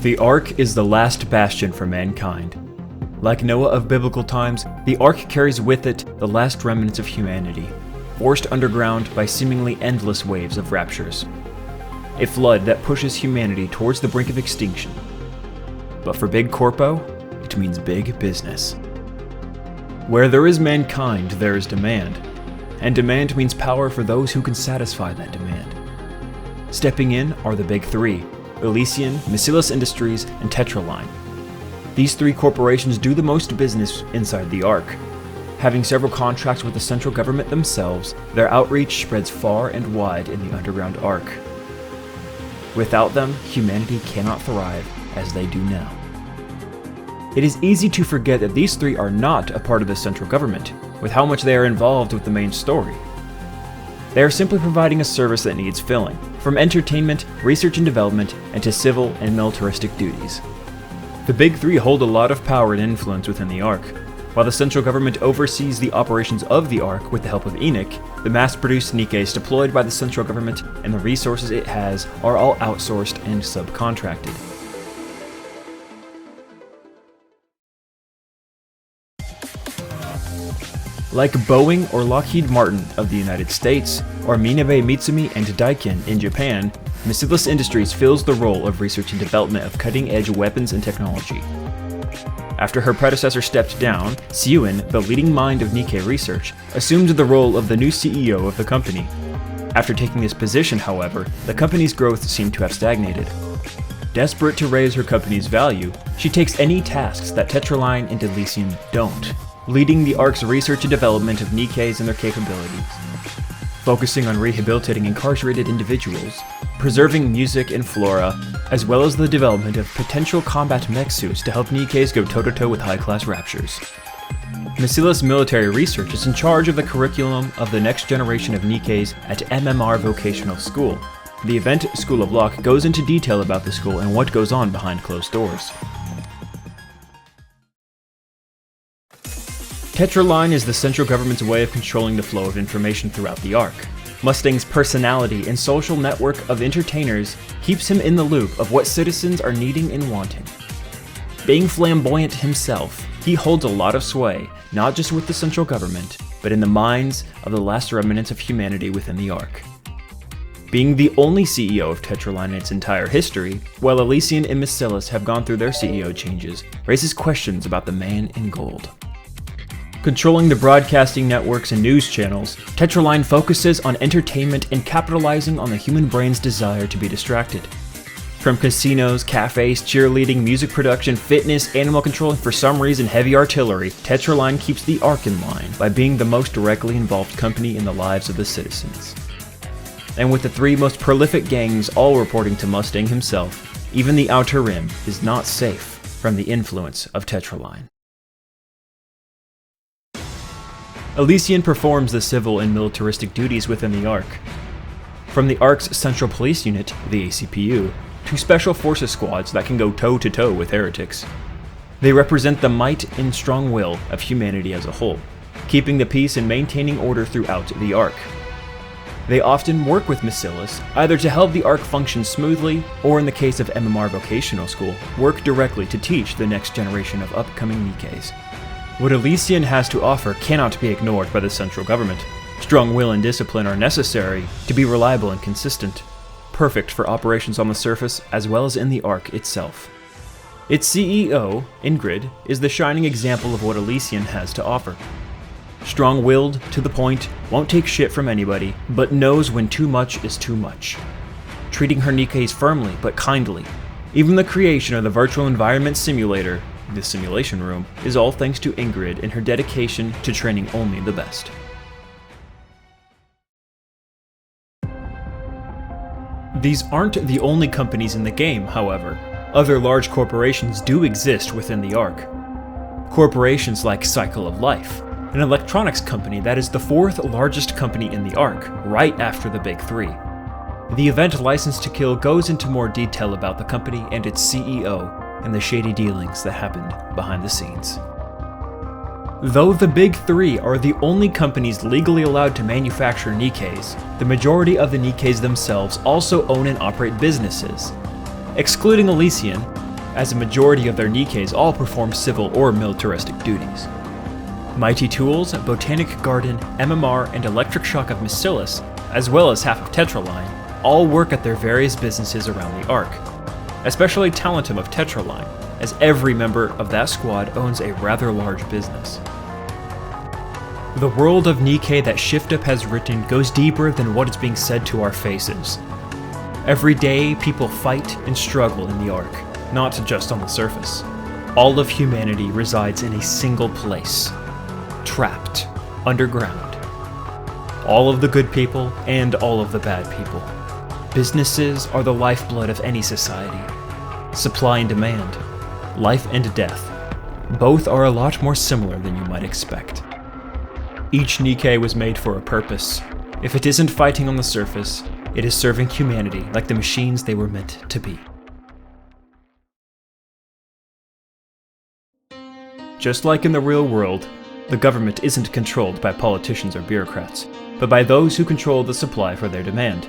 The Ark is the last bastion for mankind. Like Noah of biblical times, the Ark carries with it the last remnants of humanity, forced underground by seemingly endless waves of raptures. A flood that pushes humanity towards the brink of extinction. But for Big Corpo, it means big business. Where there is mankind, there is demand. And demand means power for those who can satisfy that demand. Stepping in are the Big Three: Elysian, Miscellaneous Industries, and Tetraline. These three corporations do the most business inside the Ark. Having several contracts with the central government themselves, their outreach spreads far and wide in the underground Ark. Without them, humanity cannot thrive as they do now. It is easy to forget that these three are not a part of the central government, with how much they are involved with the main story. They are simply providing a service that needs filling, from entertainment, research and development, and to civil and militaristic duties. The Big Three hold a lot of power and influence within the Ark. While the central government oversees the operations of the Ark with the help of NIKKE, the mass-produced Nikkes deployed by the central government and the resources it has are all outsourced and subcontracted. Like Boeing or Lockheed Martin of the United States, or Minabe Mitsumi and Daikin in Japan, Miscellaneous Industries fills the role of research and development of cutting-edge weapons and technology. After her predecessor stepped down, Seyun, the leading mind of Nikkei research, assumed the role of the new CEO of the company. After taking this position, however, the company's growth seemed to have stagnated. Desperate to raise her company's value, she takes any tasks that Tetraline and Elysian don't, leading the Ark's research and development of Nikkes and their capabilities. Focusing on rehabilitating incarcerated individuals, preserving music and flora, as well as the development of potential combat mech suits to help Nikkes go toe-to-toe with high-class raptures. Miscellaneous Military Research is in charge of the curriculum of the next generation of Nikkes at MMR Vocational School. The event School of Lock goes into detail about the school and what goes on behind closed doors. Tetraline is the central government's way of controlling the flow of information throughout the Ark. Mustang's personality and social network of entertainers keeps him in the loop of what citizens are needing and wanting. Being flamboyant himself, he holds a lot of sway, not just with the central government, but in the minds of the last remnants of humanity within the Ark. Being the only CEO of Tetraline in its entire history, while Elysian and Miscellaneous have gone through their CEO changes, raises questions about the man in gold. Controlling the broadcasting networks and news channels, Tetraline focuses on entertainment and capitalizing on the human brain's desire to be distracted. From casinos, cafes, cheerleading, music production, fitness, animal control, and for some reason heavy artillery, Tetraline keeps the Ark in line by being the most directly involved company in the lives of the citizens. And with the three most prolific gangs all reporting to Mustang himself, even the Outer Rim is not safe from the influence of Tetraline. Elysian performs the civil and militaristic duties within the Ark. From the Ark's Central Police Unit, the ACPU, to Special Forces squads that can go toe-to-toe with heretics. They represent the might and strong will of humanity as a whole, keeping the peace and maintaining order throughout the Ark. They often work with Miscellaneous, either to help the Ark function smoothly, or in the case of MMR Vocational School, work directly to teach the next generation of upcoming Nikkes. What Elysian has to offer cannot be ignored by the central government. Strong will and discipline are necessary to be reliable and consistent, perfect for operations on the surface as well as in the Ark itself. Its CEO, Ingrid, is the shining example of what Elysian has to offer. Strong-willed, to the point, won't take shit from anybody, but knows when too much is too much. Treating her Nikkes firmly but kindly. Even the creation of the virtual environment simulator, the simulation room, is all thanks to Ingrid and her dedication to training only the best. These aren't the only companies in the game, however. Other large corporations do exist within the Ark. Corporations like Cycle of Life, an electronics company that is the fourth largest company in the Ark, right after the Big Three. The event License to Kill goes into more detail about the company and its CEO, and the shady dealings that happened behind the scenes. Though the Big Three are the only companies legally allowed to manufacture Nikkes, the majority of the Nikkes themselves also own and operate businesses. Excluding Elysian, as a majority of their Nikkes all perform civil or militaristic duties. Mighty Tools, Botanic Garden, MMR, and Electric Shock of Miscellus, as well as half of Tetraline, all work at their various businesses around the Ark. Especially Talentum of Tetraline, as every member of that squad owns a rather large business. The world of Nikke that ShiftUp has written goes deeper than what is being said to our faces. Every day, people fight and struggle in the Ark, not just on the surface. All of humanity resides in a single place, trapped underground. All of the good people and all of the bad people. Businesses are the lifeblood of any society. Supply and demand, life and death, both are a lot more similar than you might expect. Each Nikke was made for a purpose. If it isn't fighting on the surface, it is serving humanity like the machines they were meant to be. Just like in the real world, the government isn't controlled by politicians or bureaucrats, but by those who control the supply for their demand.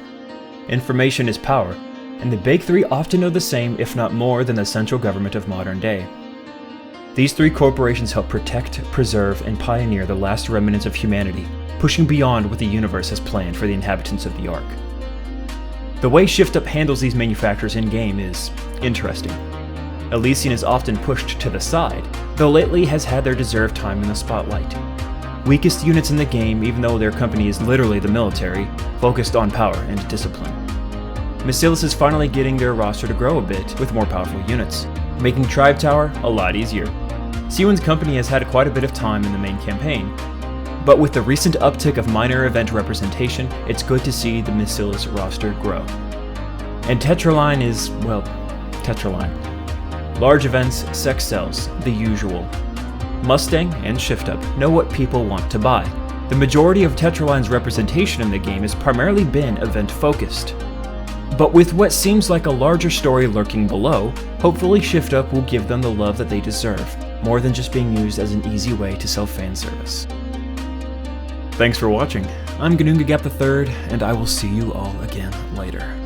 Information is power, and the Big Three often know the same, if not more, than the central government of modern day. These three corporations help protect, preserve, and pioneer the last remnants of humanity, pushing beyond what the universe has planned for the inhabitants of the Ark. The way ShiftUp handles these manufacturers in-game is interesting. Elysian is often pushed to the side, though lately has had their deserved time in the spotlight. Weakest units in the game, even though their company is literally the military, focused on power and discipline. Miscellus is finally getting their roster to grow a bit with more powerful units, making Tribe Tower a lot easier. C1's company has had quite a bit of time in the main campaign, but with the recent uptick of minor event representation, it's good to see the Miscellus roster grow. And Tetraline is, well, Tetraline. Large events, sex sells, the usual. Mustang and ShiftUp know what people want to buy. The majority of Tetraline's representation in the game has primarily been event-focused. But with what seems like a larger story lurking below, hopefully ShiftUp will give them the love that they deserve, more than just being used as an easy way to sell fan service. Thanks for watching. I'm Ganungagap III, and I will see you all again later.